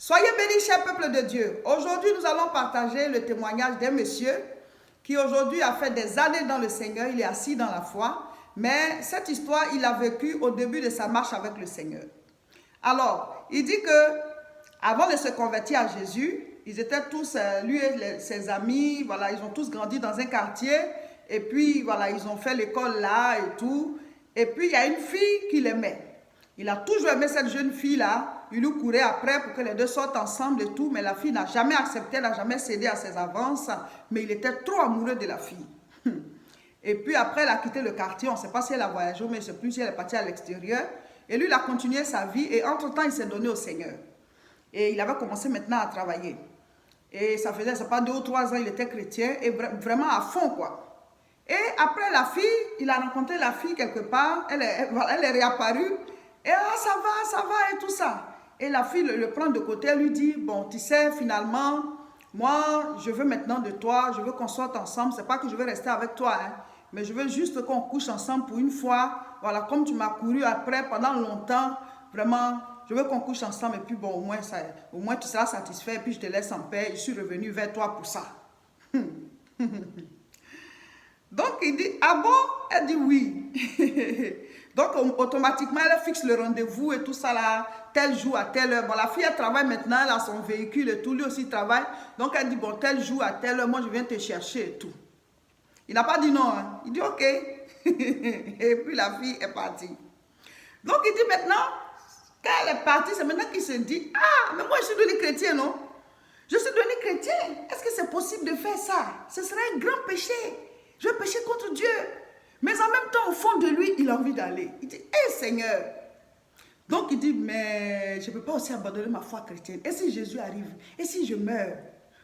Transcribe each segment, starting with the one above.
Soyez bénis, cher peuple de Dieu. Aujourd'hui, nous allons partager le témoignage d'un monsieur qui aujourd'hui a fait des années dans le Seigneur. Il est assis dans la foi. Mais cette histoire, il l'a vécue au début de sa marche avec le Seigneur. Alors, il dit que avant de se convertir à Jésus, ils étaient tous, lui et ses amis, voilà, ils ont tous grandi dans un quartier. Et puis, voilà, ils ont fait l'école là et tout. Et puis, il y a une fille qu'il aimait. Il a toujours aimé cette jeune fille-là. Il lui courait après pour que les deux sortent ensemble et tout. Mais la fille n'a jamais accepté, elle n'a jamais cédé à ses avances. Mais il était trop amoureux de la fille. Et puis après, elle a quitté le quartier. On ne sait pas si elle a voyagé, mais je ne sais plus si elle est partie à l'extérieur. Et lui, il a continué sa vie. Et entre-temps, il s'est donné au Seigneur. Et il avait commencé maintenant à travailler. Et ça faisait, c'est pas 2 ou 3 ans, il était chrétien. Et vraiment à fond, quoi. Et après la fille, il a rencontré la fille quelque part. Elle est réapparue. Et ah, ça va et tout ça. Et la fille le prend de côté, elle lui dit, bon, tu sais, finalement, moi, je veux maintenant de toi, je veux qu'on sorte ensemble. C'est pas que je veux rester avec toi, hein, mais je veux juste qu'on couche ensemble pour une fois. Voilà, comme tu m'as couru après pendant longtemps, vraiment, je veux qu'on couche ensemble. Et puis bon, au moins tu seras satisfait et puis je te laisse en paix. Je suis revenu vers toi pour ça. Donc, il dit, ah bon? Elle dit oui. Donc, automatiquement, elle fixe le rendez-vous et tout ça là, tel jour à telle heure. Bon, la fille, elle travaille maintenant, elle a son véhicule et tout, lui aussi travaille. Donc, elle dit, bon, tel jour à telle heure, moi, je viens te chercher et tout. Il n'a pas dit non, hein. Il dit, ok. Et puis, la fille est partie. Donc, il dit maintenant, quand elle est partie, c'est maintenant qu'il se dit, ah, mais moi, je suis devenu chrétien, non? Je suis devenu chrétien. Est-ce que c'est possible de faire ça? Ce serait un grand péché. Je vais pécher contre Dieu. Mais en même temps, au fond de lui, il a envie d'aller. Il dit, hé Seigneur. Donc il dit, mais je ne peux pas aussi abandonner ma foi chrétienne. Et si Jésus arrive? Et si je meurs?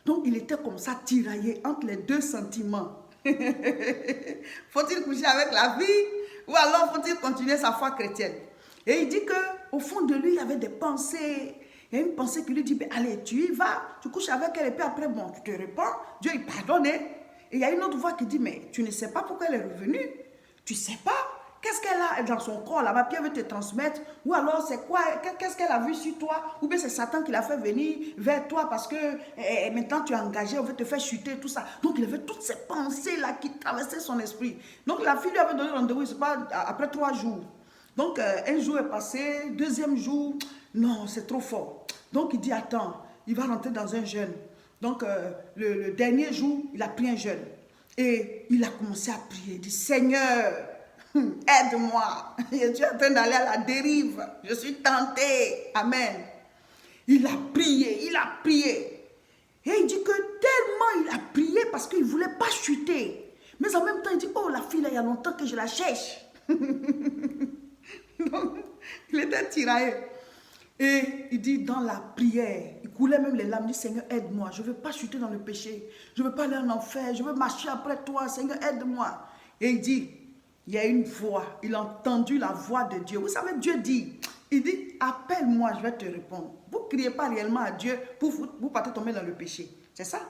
Donc il était comme ça, tiraillé entre les deux sentiments. Faut-il coucher avec la vie? Ou alors faut-il continuer sa foi chrétienne? Et il dit qu'au fond de lui, il y avait des pensées. Il y a une pensée qui lui dit, ben, allez, tu y vas, tu couches avec elle. Et puis après, bon, tu te répands. Dieu, il pardonne. Et il y a une autre voix qui dit, mais tu ne sais pas pourquoi elle est revenue. Tu ne sais pas. Qu'est-ce qu'elle a dans son corps là-bas, puis elle veut te transmettre. Ou alors c'est quoi? Qu'est-ce qu'elle a vu sur toi? Ou bien c'est Satan qui l'a fait venir vers toi parce que maintenant tu es engagé, on veut te faire chuter, tout ça. Donc il avait toutes ces pensées-là qui traversaient son esprit. Donc la fille lui avait donné rendez-vous, c'est pas après 3 jours. Donc un jour est passé, 2e jour, non, c'est trop fort. Donc il dit, attends, il va rentrer dans un jeûne. Donc, le dernier jour, il a pris un jeûne. Et il a commencé à prier. Il dit, Seigneur, aide-moi. Je suis en train d'aller à la dérive. Je suis tenté. Amen. Il a prié, il a prié. Et il dit que tellement il a prié parce qu'il ne voulait pas chuter. Mais en même temps, il dit, oh, la fille, là, il y a longtemps que je la cherche. Donc, il était tiraillé. Et il dit dans la prière, il coulait même les larmes, il dit Seigneur aide-moi, je ne veux pas chuter dans le péché, je ne veux pas aller en enfer, je veux marcher après toi, Seigneur aide-moi. Et il dit, il y a une voix, il a entendu la voix de Dieu. Vous savez, Dieu dit, il dit appelle-moi, je vais te répondre. Vous ne criez pas réellement à Dieu pour vous pas tomber dans le péché, c'est ça?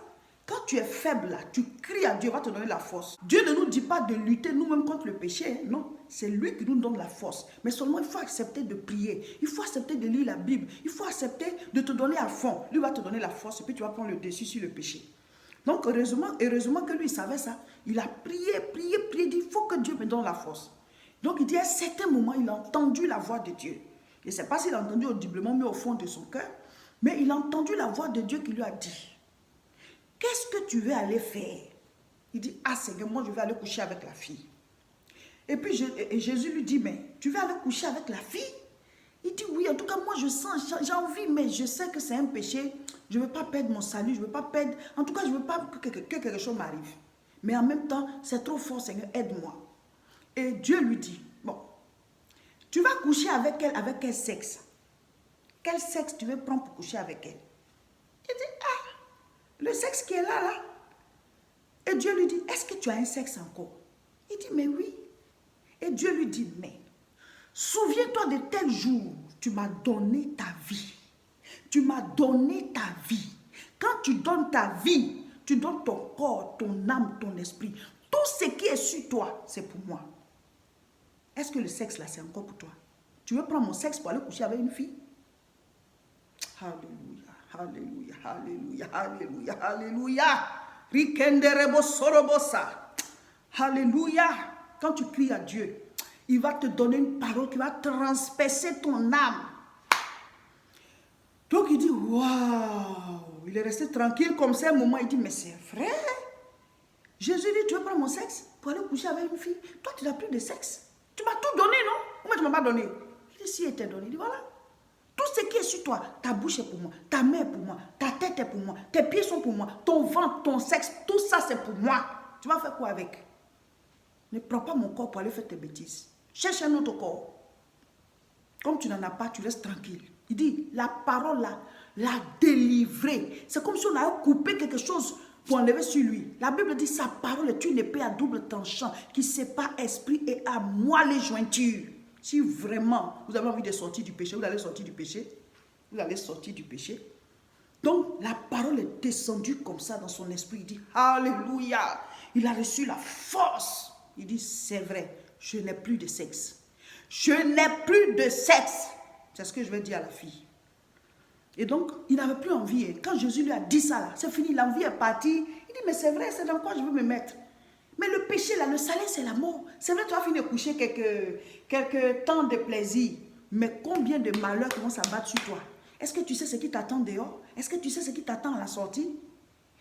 Quand tu es faible là, tu cries à Dieu, il va te donner la force. Dieu ne nous dit pas de lutter nous-mêmes contre le péché, non. C'est lui qui nous donne la force. Mais seulement il faut accepter de prier. Il faut accepter de lire la Bible. Il faut accepter de te donner à fond. Lui va te donner la force et puis tu vas prendre le dessus sur le péché. Donc heureusement que lui il savait ça. Il a prié, il dit il faut que Dieu me donne la force. Donc il dit à un certain moment, il a entendu la voix de Dieu. Je ne sais pas s'il a entendu audiblement, mais au fond de son cœur. Mais il a entendu la voix de Dieu qui lui a dit, qu'est-ce que tu veux aller faire? Il dit, ah Seigneur, moi je vais aller coucher avec la fille. Et puis Jésus lui dit, mais tu veux aller coucher avec la fille? Il dit, oui, en tout cas, moi je sens, j'ai envie, mais je sais que c'est un péché. Je ne veux pas perdre mon salut, je ne veux pas perdre, en tout cas, je ne veux pas que quelque chose m'arrive. Mais en même temps, c'est trop fort, Seigneur, aide-moi. Et Dieu lui dit, bon, tu vas coucher avec elle, avec quel sexe? Quel sexe tu veux prendre pour coucher avec elle? Il dit, ah, le sexe qui est là, là. Et Dieu lui dit, est-ce que tu as un sexe encore? Il dit, mais oui. Et Dieu lui dit, mais souviens-toi de tel jour, tu m'as donné ta vie. Tu m'as donné ta vie. Quand tu donnes ta vie, tu donnes ton corps, ton âme, ton esprit. Tout ce qui est sur toi, c'est pour moi. Est-ce que le sexe là, c'est encore pour toi? Tu veux prendre mon sexe pour aller coucher avec une fille? Alléluia, alléluia, alléluia, alléluia, alléluia. Rikenderebo sorobosa. Alléluia. Quand tu cries à Dieu, il va te donner une parole qui va transpercer ton âme. Donc il dit, waouh, il est resté tranquille comme ça un moment, il dit, mais c'est vrai. Jésus dit, tu veux prendre mon sexe pour aller coucher avec une fille? Toi, tu n'as plus de sexe. Tu m'as tout donné, non? Pourquoi tu ne m'as pas donné? Il dit, si il t'a donné, il dit, voilà. Tout ce qui est sur toi, ta bouche est pour moi, ta main est pour moi, ta tête est pour moi, tes pieds sont pour moi, ton ventre, ton sexe, tout ça c'est pour moi. Tu vas faire quoi avec? Ne prends pas mon corps pour aller faire tes bêtises. Cherche un autre corps. Comme tu n'en as pas, tu restes tranquille. Il dit, la parole là, l'a délivré. C'est comme si on avait coupé quelque chose pour enlever sur lui. La Bible dit, sa parole est une épée à double tranchant qui sépare esprit et âme, moi les jointures. Si vraiment vous avez envie de sortir du péché, vous allez sortir du péché. Vous allez sortir du péché. Donc, la parole est descendue comme ça dans son esprit. Il dit, alléluia. Il a reçu la force. Il dit, c'est vrai, je n'ai plus de sexe. Je n'ai plus de sexe. C'est ce que je vais dire à la fille. Et donc, il n'avait plus envie. Quand Jésus lui a dit ça, là, c'est fini, l'envie est partie. Il dit, mais c'est vrai, c'est dans quoi je veux me mettre? Mais le péché, là, le salaire, c'est la mort. C'est vrai, tu vas finir de coucher quelques temps de plaisir. Mais combien de malheurs vont s'abattre sur toi? Est-ce que tu sais ce qui t'attend dehors? Est-ce que tu sais ce qui t'attend à la sortie?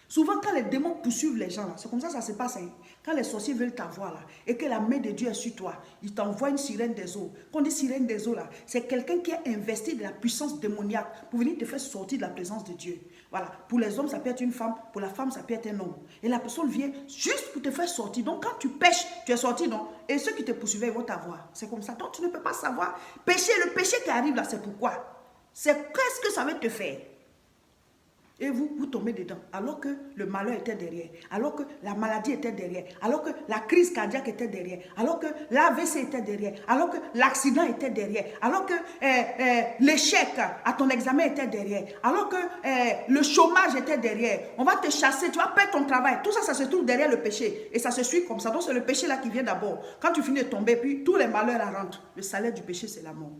Souvent, quand les démons poursuivent les gens, c'est comme ça que ça se passe. Hein. Quand les sorciers veulent t'avoir, là, et que la main de Dieu est sur toi, ils t'envoient une sirène des eaux. Quand on dit sirène des eaux, là, c'est quelqu'un qui a investi de la puissance démoniaque pour venir te faire sortir de la présence de Dieu. Voilà. Pour les hommes, ça peut être une femme. Pour la femme, ça peut être un homme. Et la personne vient juste pour te faire sortir. Donc, quand tu pêches, tu es sorti, non? Et ceux qui te poursuivaient, ils vont t'avoir. C'est comme ça. Donc, tu ne peux pas savoir. Péché, le péché qui arrive là, c'est pourquoi? C'est qu'est-ce que ça va te faire? Et vous tombez dedans, alors que le malheur était derrière, alors que la maladie était derrière, alors que la crise cardiaque était derrière, alors que l'AVC était derrière, alors que l'accident était derrière, alors que l'échec à ton examen était derrière, alors que le chômage était derrière. On va te chasser, tu vas perdre ton travail. Tout ça, ça se trouve derrière le péché. Et ça se suit comme ça. Donc c'est le péché là qui vient d'abord. Quand tu finis de tomber, puis tous les malheurs là rentrent. Le salaire du péché, c'est la mort.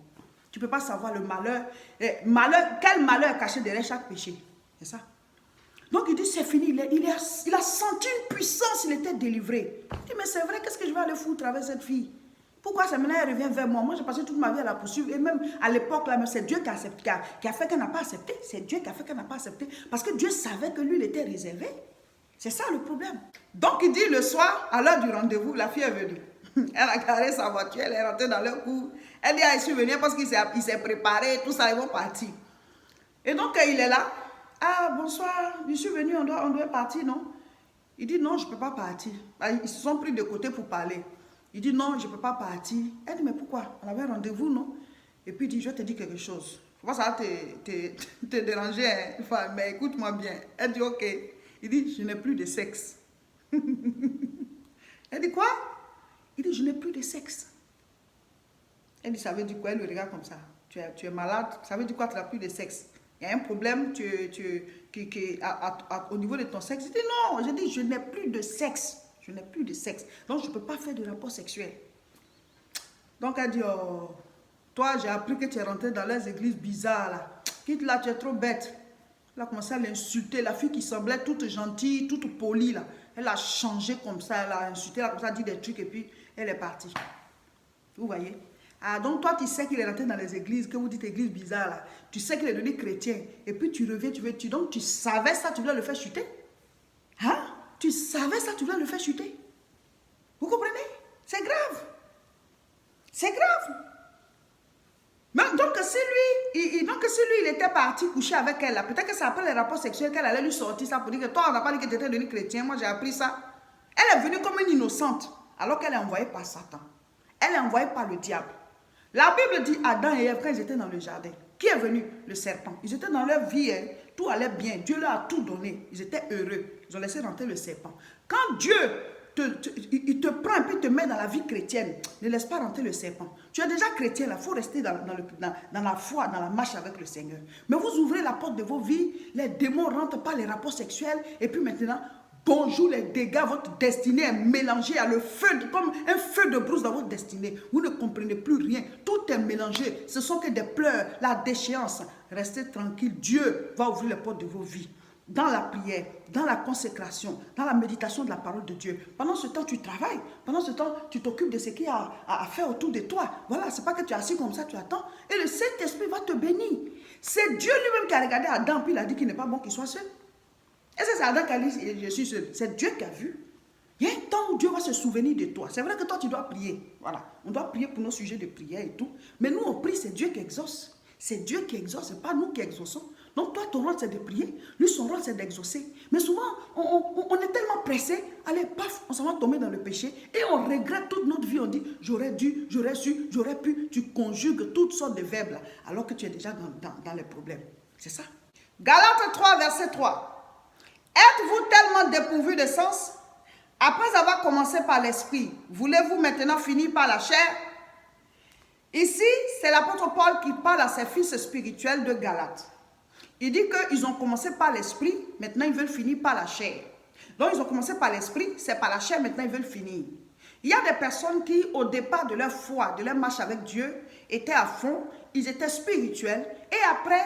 Tu ne peux pas savoir le malheur. Quel malheur est caché derrière chaque péché? C'est ça. Donc il dit, c'est fini. Il a senti une puissance, il était délivré. Il dit, mais c'est vrai, qu'est-ce que je vais aller foutre avec cette fille? Pourquoi ça maintenant elle revient vers moi? Moi, j'ai passé toute ma vie à la poursuivre. Et même à l'époque, là, c'est Dieu qui a fait qu'elle n'a pas accepté. C'est Dieu qui a fait qu'elle n'a pas accepté. Parce que Dieu savait que lui, il était réservé. C'est ça le problème. Donc il dit, le soir, à l'heure du rendez-vous, la fille est venue. Elle a garé sa voiture, elle est rentrée dans leur cour. Elle dit, ah, je suis venue parce qu'il s'est préparé, tout ça, ils vont partir. Et donc, il est là. Ah, bonsoir, je suis venu, on doit partir, non? Il dit, non, je ne peux pas partir. Ils se sont pris de côté pour parler. Il dit, non, je ne peux pas partir. Elle dit, mais pourquoi? On avait rendez-vous, non? Et puis il dit, je vais te dire quelque chose. Faut pas ça te déranger, hein? Enfin, mais écoute-moi bien. Elle dit, ok. Il dit, je n'ai plus de sexe. Elle dit, quoi? Il dit, je n'ai plus de sexe. Elle dit, ça veut dire quoi? Elle le regarde comme ça. Tu es malade, ça veut dire quoi, tu n'as plus de sexe? Il y a un problème au niveau de ton sexe. Il dit non, je dis je n'ai plus de sexe. Je n'ai plus de sexe. Donc je ne peux pas faire de rapport sexuel. Donc elle dit, oh, toi j'ai appris que tu es rentré dans les églises bizarres là. Quitte là, tu es trop bête. Elle a commencé à l'insulter. La fille qui semblait toute gentille, toute polie là. Elle a changé comme ça, elle a insulté, elle a comme ça dit des trucs et puis elle est partie. Vous voyez? Ah, donc toi, tu sais qu'il est rentré dans les églises, que vous dites église bizarre là. Tu sais qu'il est devenu chrétien. Et puis tu reviens, donc tu savais ça, tu voulais le faire chuter. Hein? Tu savais ça, tu voulais le faire chuter. Vous comprenez? C'est grave. C'est grave. Mais donc si lui, il était parti coucher avec elle, peut-être que c'est après les rapports sexuels qu'elle allait lui sortir ça pour dire que toi, on n'a pas dit que tu étais devenu chrétien, moi j'ai appris ça. Elle est venue comme une innocente, alors qu'elle est envoyée par Satan. Elle est envoyée par le diable. La Bible dit Adam et Ève, quand ils étaient dans le jardin, qui est venu? Le serpent. Ils étaient dans leur vie, hein, tout allait bien. Dieu leur a tout donné. Ils étaient heureux. Ils ont laissé rentrer le serpent. Quand Dieu il te prend et puis te met dans la vie chrétienne, ne laisse pas rentrer le serpent. Tu es déjà chrétien, il faut rester dans la foi, dans la marche avec le Seigneur. Mais vous ouvrez la porte de vos vies, les démons rentrent par les rapports sexuels et puis maintenant, Bonjour les dégâts, votre destinée est mélangée à le feu, comme un feu de brousse dans votre destinée. Vous ne comprenez plus rien, tout est mélangé. Ce sont que des pleurs, la déchéance. Restez tranquille, Dieu va ouvrir les portes de vos vies. Dans la prière, dans la consécration, dans la méditation de la parole de Dieu. Pendant ce temps, tu travailles. Pendant ce temps, tu t'occupes de ce qu'il y a à faire autour de toi. Voilà, c'est pas que tu es assis comme ça, tu attends. Et le Saint-Esprit va te bénir. C'est Dieu lui-même qui a regardé Adam, puis il a dit qu'il n'est pas bon qu'il soit seul. Et c'est Adam qui a dit, je suis seul. C'est Dieu qui a vu. Il y a un temps où Dieu va se souvenir de toi. C'est vrai que toi, tu dois prier. Voilà, on doit prier pour nos sujets de prière et tout. Mais nous, on prie, c'est Dieu qui exauce. C'est Dieu qui exauce, ce n'est pas nous qui exauçons. Donc toi, ton rôle, c'est de prier. Lui, son rôle, c'est d'exaucer. Mais souvent, on est tellement pressé. Allez, paf, on s'en va tomber dans le péché. Et on regrette toute notre vie. On dit, j'aurais dû, j'aurais su, j'aurais pu. Tu conjugues toutes sortes de verbes là, alors que tu es déjà dans les problèmes. C'est ça. Galates 3, verset 3. Êtes-vous tellement dépourvu de sens? Après avoir commencé par l'esprit, voulez-vous maintenant finir par la chair? Ici, c'est l'apôtre Paul qui parle à ses fils spirituels de Galates. Il dit qu'ils ont commencé par l'esprit, maintenant ils veulent finir par la chair. Donc ils ont commencé par l'esprit, c'est par la chair, maintenant ils veulent finir. Il y a des personnes qui, au départ de leur foi, de leur marche avec Dieu, étaient à fond, ils étaient spirituels, et après,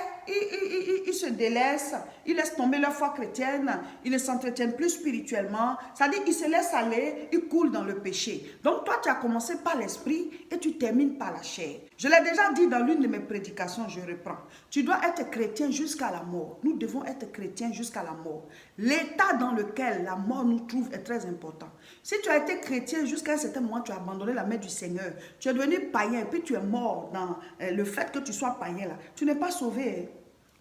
ils se délaissent, ils laissent tomber leur foi chrétienne, ils ne s'entretiennent plus spirituellement, c'est-à-dire ils se laissent aller, ils coulent dans le péché. Donc toi, tu as commencé par l'esprit et tu termines par la chair. Je l'ai déjà dit dans l'une de mes prédications, je reprends. Tu dois être chrétien jusqu'à la mort. Nous devons être chrétiens jusqu'à la mort. L'état dans lequel la mort nous trouve est très important. Si tu as été chrétien jusqu'à un certain moment, tu as abandonné la main du Seigneur, tu es devenu païen, puis tu es mort dans le fait que tu sois païen là, tu n'es pas sauvé.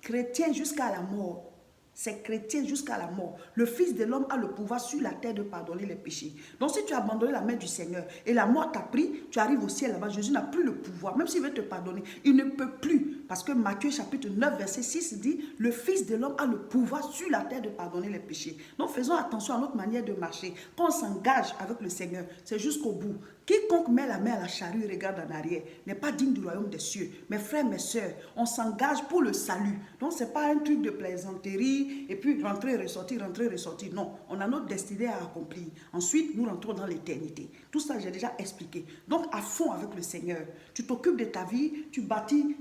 Chrétien jusqu'à la mort. C'est chrétien jusqu'à la mort. Le Fils de l'homme a le pouvoir sur la terre de pardonner les péchés. Donc si tu as abandonné la main du Seigneur et la mort t'a pris, tu arrives au ciel là-bas. Jésus n'a plus le pouvoir. Même s'il veut te pardonner, il ne peut plus. Parce que Matthieu chapitre 9 verset 6 dit, le Fils de l'homme a le pouvoir sur la terre de pardonner les péchés. Donc faisons attention à notre manière de marcher. Quand on s'engage avec le Seigneur, c'est jusqu'au bout. Quiconque met la main à la charrue et regarde en arrière n'est pas digne du royaume des cieux. Mes frères, mes sœurs, on s'engage pour le salut. Donc ce n'est pas un truc de plaisanterie et puis rentrer, ressortir, rentrer, ressortir. Non, on a notre destinée à accomplir. Ensuite, nous rentrons dans l'éternité. Tout ça, j'ai déjà expliqué. Donc à fond avec le Seigneur. Tu t'occupes de ta vie, tu bâtis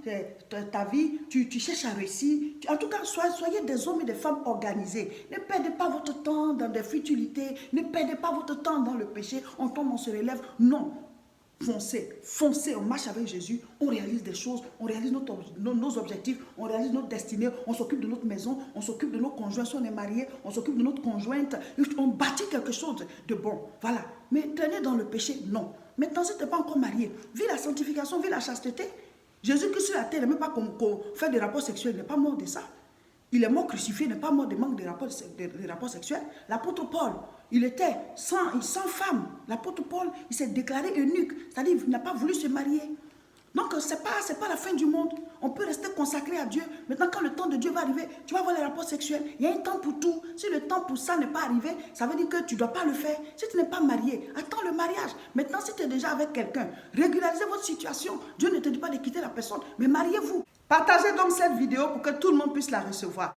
ta vie, tu cherches à réussir. En tout cas, soyez des hommes et des femmes organisés. Ne perdez pas votre temps dans des futilités. Ne perdez pas votre temps dans le péché. On tombe, on se relève. Non. Foncez, on marche avec Jésus, on réalise des choses, on réalise nos objectifs, on réalise notre destinée, on s'occupe de notre maison, on s'occupe de nos conjoints, si on est marié, on s'occupe de notre conjointe, on bâtit quelque chose de bon, voilà. Mais traîner dans le péché, non. Maintenant, si tu n'es pas encore marié, vis la sanctification, vis la chasteté. Jésus-Christ sur la terre, il n'est même pas qu'on fait des rapports sexuels, il n'est pas mort de ça. Il est mort crucifié, il n'est pas mort de manque de rapports sexuels. L'apôtre Paul, il était sans femme. L'apôtre Paul, il s'est déclaré eunuque, c'est-à-dire qu'il n'a pas voulu se marier. Donc, ce n'est pas la fin du monde. On peut rester consacré à Dieu. Maintenant, quand le temps de Dieu va arriver, tu vas voir les rapports sexuels. Il y a un temps pour tout. Si le temps pour ça n'est pas arrivé, ça veut dire que tu ne dois pas le faire. Si tu n'es pas marié, attends le mariage. Maintenant, si tu es déjà avec quelqu'un, régularisez votre situation. Dieu ne te dit pas de quitter la personne, mais mariez-vous. Partagez donc cette vidéo pour que tout le monde puisse la recevoir.